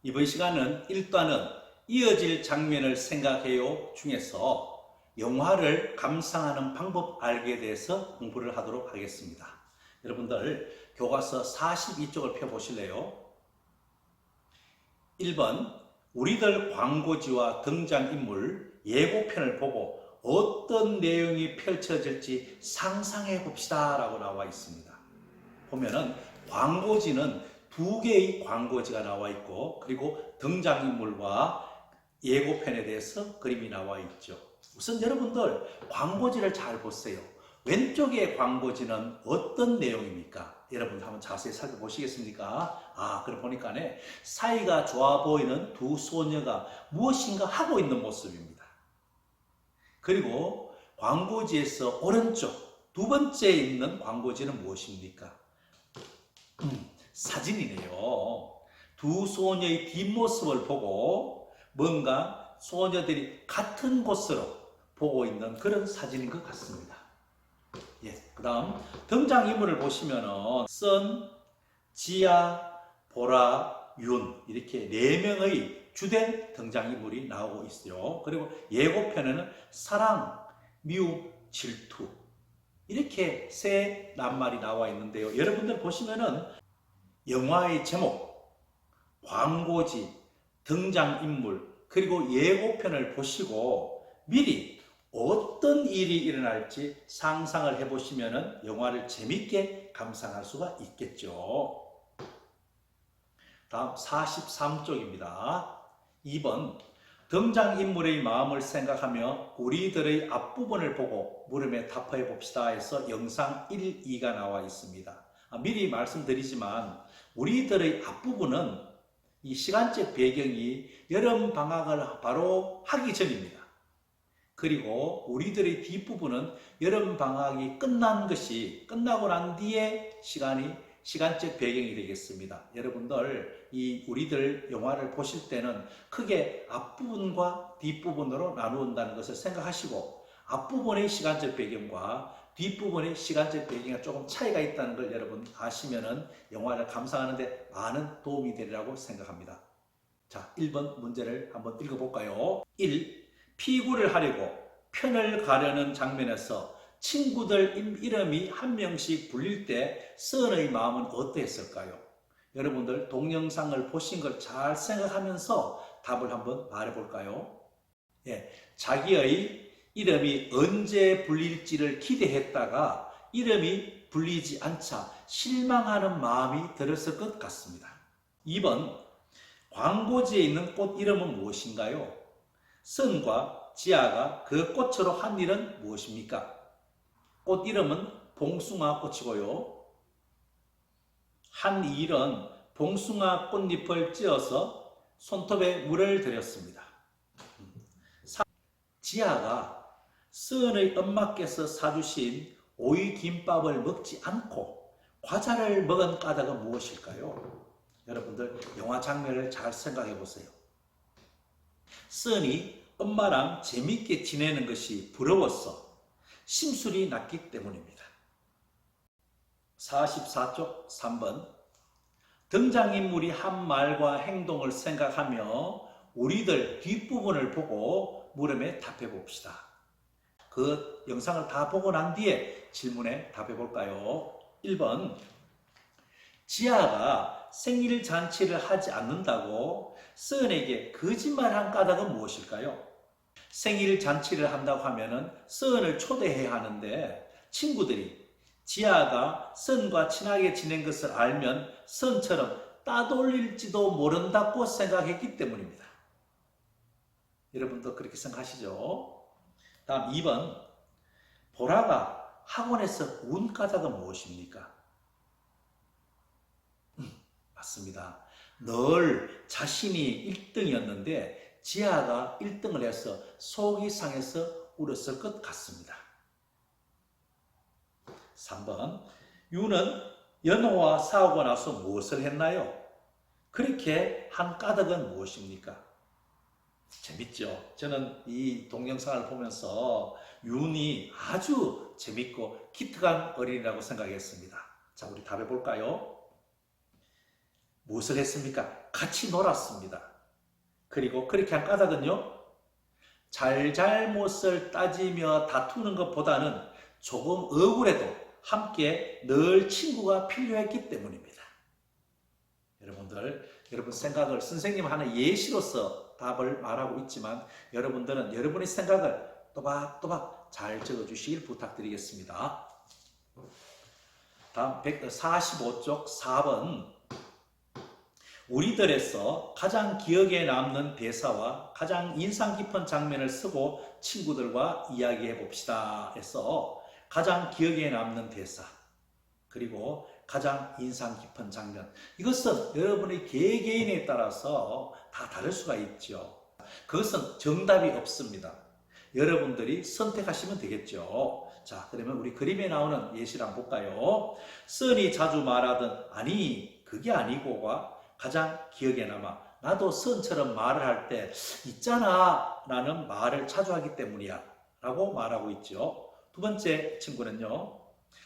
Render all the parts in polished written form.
이번 시간은 일단은 이어질 장면을 생각해요 중에서 영화를 감상하는 방법 알기에 대해서 공부를 하도록 하겠습니다. 여러분들 교과서 42쪽을 펴보실래요? 1번 우리들 광고지와 등장인물 예고편을 보고 어떤 내용이 펼쳐질지 상상해 봅시다 라고 나와 있습니다. 보면은 광고지는 두 개의 광고지가 나와 있고 그리고 등장인물과 예고편에 대해서 그림이 나와 있죠. 우선 여러분들 광고지를 잘 보세요. 왼쪽의 광고지는 어떤 내용입니까? 여러분 한번 자세히 살펴보시겠습니까? 그럼 보니까 사이가 좋아 보이는 두 소녀가 무엇인가 하고 있는 모습입니다. 그리고 광고지에서 오른쪽 두 번째 있는 광고지는 무엇입니까? 사진이네요. 두 소녀의 뒷모습을 보고 뭔가 소녀들이 같은 곳으로 보고 있는 그런 사진인 것 같습니다. 그 다음 등장인물을 보시면은 선, 지아, 보라, 윤 이렇게 4명의 주된 등장인물이 나오고 있어요. 그리고 예고편에는 사랑, 미움, 질투 이렇게 세 낱말이 나와 있는데요. 여러분들 보시면은 영화의 제목, 광고지, 등장인물, 그리고 예고편을 보시고 미리 어떤 일이 일어날지 상상을 해보시면 영화를 재밌게 감상할 수가 있겠죠. 다음 43쪽입니다. 2번 등장인물의 마음을 생각하며 우리들의 앞부분을 보고 물음에 답해 봅시다 해서 영상 1, 2가 나와 있습니다. 미리 말씀드리지만 우리들의 앞부분은 이 시간적 배경이 여름 방학을 바로 하기 전입니다. 그리고 우리들의 뒷부분은 여름 방학이 끝나고 난 뒤에 시간적 배경이 되겠습니다. 여러분들 이 우리들 영화를 보실 때는 크게 앞부분과 뒷부분으로 나누는다는 것을 생각하시고 앞부분의 시간적 배경과 뒷부분의 시간적 배경이 조금 차이가 있다는 걸 여러분 아시면은 영화를 감상하는데 많은 도움이 되리라고 생각합니다. 자, 1번 문제를 한번 읽어볼까요? 1. 피구를 하려고 편을 가려는 장면에서 친구들 이름이 한 명씩 불릴 때 선의 마음은 어떠했을까요? 여러분들 동영상을 보신 걸 잘 생각하면서 답을 한번 말해볼까요? 자기의 이름이 언제 불릴지를 기대했다가 이름이 불리지 않자 실망하는 마음이 들었을 것 같습니다. 2번 광고지에 있는 꽃 이름은 무엇인가요? 선과 지아가 그 꽃으로 한 일은 무엇입니까? 꽃 이름은 봉숭아 꽃이고요. 한 일은 봉숭아 꽃잎을 찧어서 손톱에 물을 들였습니다. 지아가 선의 엄마께서 사주신 오이 김밥을 먹지 않고 과자를 먹은 까닭은 무엇일까요? 여러분들 영화 장면을 잘 생각해 보세요. 선이 엄마랑 재밌게 지내는 것이 부러워서 심술이 났기 때문입니다. 44쪽 3번 등장인물이 한 말과 행동을 생각하며 우리들 뒷부분을 보고 물음에 답해 봅시다. 그 영상을 다 보고 난 뒤에 질문에 답해 볼까요? 1번 지아가 생일 잔치를 하지 않는다고 서은에게 거짓말한 까닭은 무엇일까요? 생일 잔치를 한다고 하면은 서은을 초대해야 하는데 친구들이 지아가 선과 친하게 지낸 것을 알면 선처럼 따돌릴지도 모른다고 생각했기 때문입니다. 여러분도 그렇게 생각하시죠? 다음 2번 보라가 학원에서 운 까닭은 무엇입니까? 맞습니다. 늘 자신이 1등이었는데 지아가 1등을 해서 속이 상해서 울었을 것 같습니다. 3번 유는 연호와 싸우고 나서 무엇을 했나요? 그렇게 한 까닭은 무엇입니까? 재밌죠? 저는 이 동영상을 보면서 윤이 아주 재밌고 기특한 어린이라고 생각했습니다. 자, 우리 답해 볼까요? 무엇을 했습니까? 같이 놀았습니다. 그리고 그렇게 한 까닭은요, 잘잘못을 따지며 다투는 것보다는 조금 억울해도 함께 늘 친구가 필요했기 때문입니다. 여러분 생각을 선생님 하는 예시로서 답을 말하고 있지만 여러분들은 여러분의 생각을 또박또박 잘 적어주시길 부탁드리겠습니다. 다음 145쪽 4번. 우리들에서 가장 기억에 남는 대사와 가장 인상 깊은 장면을 쓰고 친구들과 이야기해 봅시다 해서 가장 기억에 남는 대사 그리고 가장 인상 깊은 장면, 이것은 여러분의 개개인에 따라서 다 다를 수가 있죠. 그것은 정답이 없습니다. 여러분들이 선택하시면 되겠죠. 자, 그러면 우리 그림에 나오는 예시를 한번 볼까요? 선이 자주 말하던 아니 그게 아니고가 가장 기억에 남아. 나도 선처럼 말을 할 때 있잖아 라는 말을 자주 하기 때문이야 라고 말하고 있죠. 두 번째 친구는요,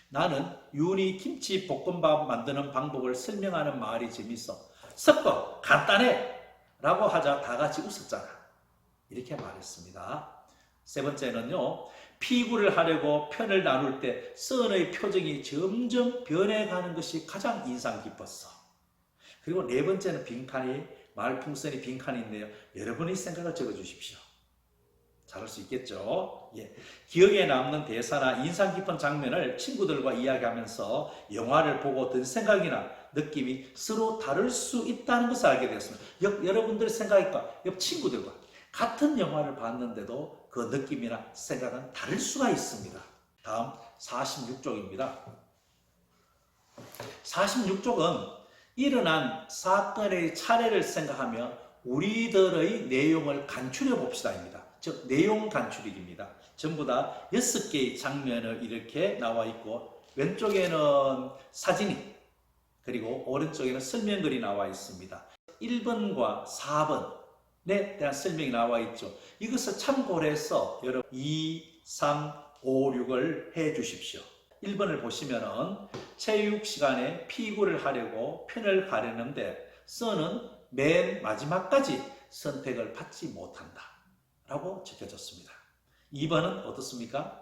나는 윤이 김치 볶음밥 만드는 방법을 설명하는 말이 재밌어. 섞어 간단해 라고 하자 다 같이 웃었잖아. 이렇게 말했습니다. 세 번째는요, 피구를 하려고 편을 나눌 때 선의 표정이 점점 변해가는 것이 가장 인상 깊었어. 그리고 네 번째는 빈칸이, 말풍선이 빈칸이 있네요. 여러분의 생각을 적어주십시오. 잘할 수 있겠죠? 예. 기억에 남는 대사나 인상 깊은 장면을 친구들과 이야기하면서 영화를 보고 든 생각이나 느낌이 서로 다를 수 있다는 것을 알게 되었습니다. 여러분들의 생각과 옆 친구들과 같은 영화를 봤는데도 그 느낌이나 생각은 다를 수가 있습니다. 다음 46쪽입니다. 46쪽은 일어난 사건의 차례를 생각하며 우리들의 내용을 간추려 봅시다입니다. 즉 내용 간추리기입니다. 전부 다 6개의 장면을 이렇게 나와 있고 왼쪽에는 사진이 그리고 오른쪽에는 설명글이 나와 있습니다. 1번과 4번에 대한 설명이 나와 있죠. 이것을 참고를 해서 여러분 2, 3, 5, 6을 해 주십시오. 1번을 보시면은 체육 시간에 피구를 하려고 편을 가려는데 선은 맨 마지막까지 선택을 받지 못한다 라고 적혀졌습니다. 2번은 어떻습니까?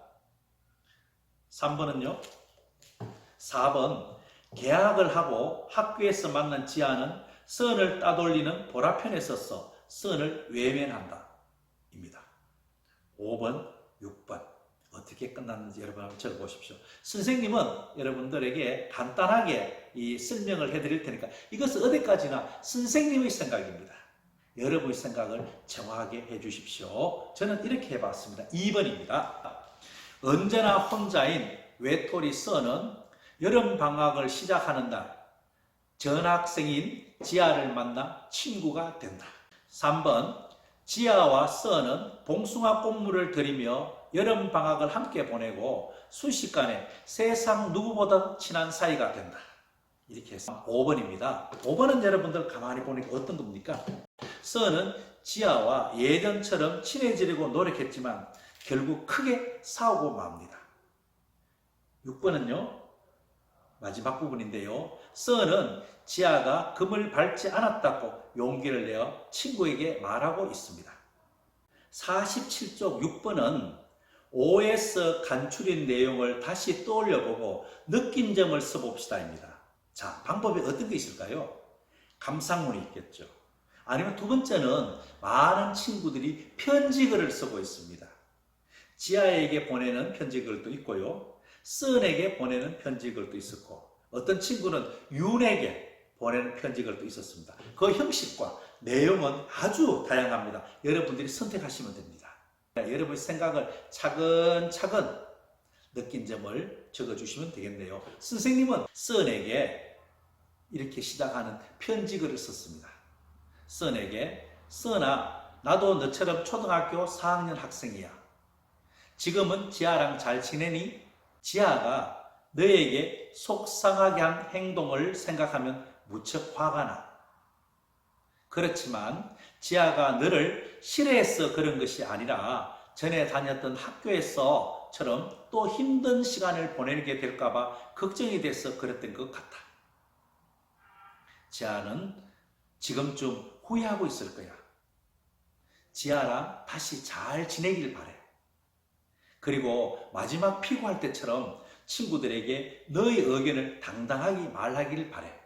3번은요? 4번, 계약을 하고 학교에서 만난 지아는 선을 따돌리는 보라편에 서서 선을 외면한다 입니다. 5번, 6번 어떻게 끝났는지 여러분 한번 적어보십시오. 선생님은 여러분들에게 간단하게 이 설명을 해드릴 테니까 이것은 어디까지나 선생님의 생각입니다. 여러분의 생각을 정확하게 해주십시오. 저는 이렇게 해봤습니다. 2번입니다. 언제나 혼자인 외톨이 써는 여름방학을 시작하는 날 전학생인 지아를 만나 친구가 된다. 3번, 지아와 써는 봉숭아 꽃물을 들이며 여름방학을 함께 보내고 순식간에 세상 누구보다 친한 사이가 된다. 이렇게 해서 5번입니다. 5번은 여러분들 가만히 보니까 어떤 겁니까? 써는 지아와 예전처럼 친해지려고 노력했지만 결국 크게 싸우고 맙니다. 6번은요, 마지막 부분인데요. 써는 지아가 금을 밟지 않았다고 용기를 내어 친구에게 말하고 있습니다. 47쪽 6번은 OS 간추린 내용을 다시 떠올려보고 느낀 점을 써봅시다입니다. 자, 방법이 어떤 게 있을까요? 감상문이 있겠죠. 아니면 두 번째는 많은 친구들이 편지글을 쓰고 있습니다. 지아에게 보내는 편지글도 있고요. 쓴에게 보내는 편지글도 있었고 어떤 친구는 윤에게 보내는 편지글도 있었습니다. 그 형식과 내용은 아주 다양합니다. 여러분들이 선택하시면 됩니다. 여러분의 생각을 차근차근 느낀 점을 적어주시면 되겠네요. 선생님은 쓴에게 이렇게 시작하는 편지글을 썼습니다. 쓴에게, 쓴아, 나도 너처럼 초등학교 4학년 학생이야. 지금은 지아랑 잘 지내니? 지아가 너에게 속상하게 한 행동을 생각하면 무척 화가 나. 그렇지만 지아가 너를 싫어해서 그런 것이 아니라 전에 다녔던 학교에서처럼 또 힘든 시간을 보내게 될까봐 걱정이 돼서 그랬던 것 같아. 지아는 지금쯤 후회하고 있을 거야. 지아랑 다시 잘 지내길 바래. 그리고 마지막 피고할 때처럼 친구들에게 너의 의견을 당당하게 말하길 바래.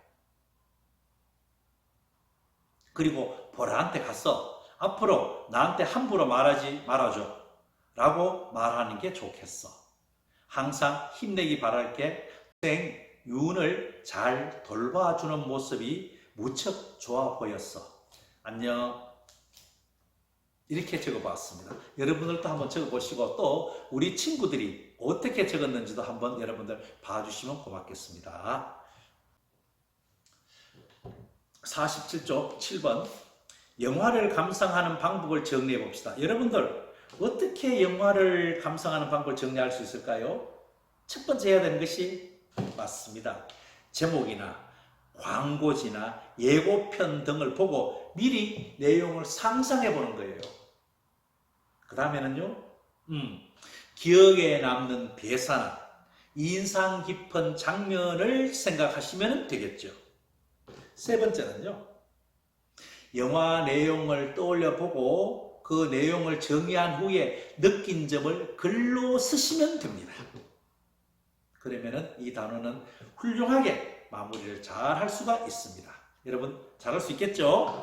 그리고 보라한테 가서 앞으로 나한테 함부로 말하지 말아줘 라고 말하는 게 좋겠어. 항상 힘내기 바랄게. 동생 윤을 잘 돌봐주는 모습이 무척 좋아 보였어. 안녕. 이렇게 적어봤습니다. 여러분들도 한번 적어보시고 또 우리 친구들이 어떻게 적었는지도 한번 여러분들 봐주시면 고맙겠습니다. 47쪽 7번 영화를 감상하는 방법을 정리해 봅시다. 여러분들 어떻게 영화를 감상하는 방법을 정리할 수 있을까요? 첫 번째 해야 되는 것이 맞습니다. 제목이나 광고지나 예고편 등을 보고 미리 내용을 상상해 보는 거예요. 그 다음에는요, 기억에 남는 대사나 인상 깊은 장면을 생각하시면 되겠죠. 세 번째는요, 영화 내용을 떠올려 보고 그 내용을 정리한 후에 느낀 점을 글로 쓰시면 됩니다. 그러면은 이 단어는 훌륭하게 마무리를 잘 할 수가 있습니다. 여러분 잘할 수 있겠죠?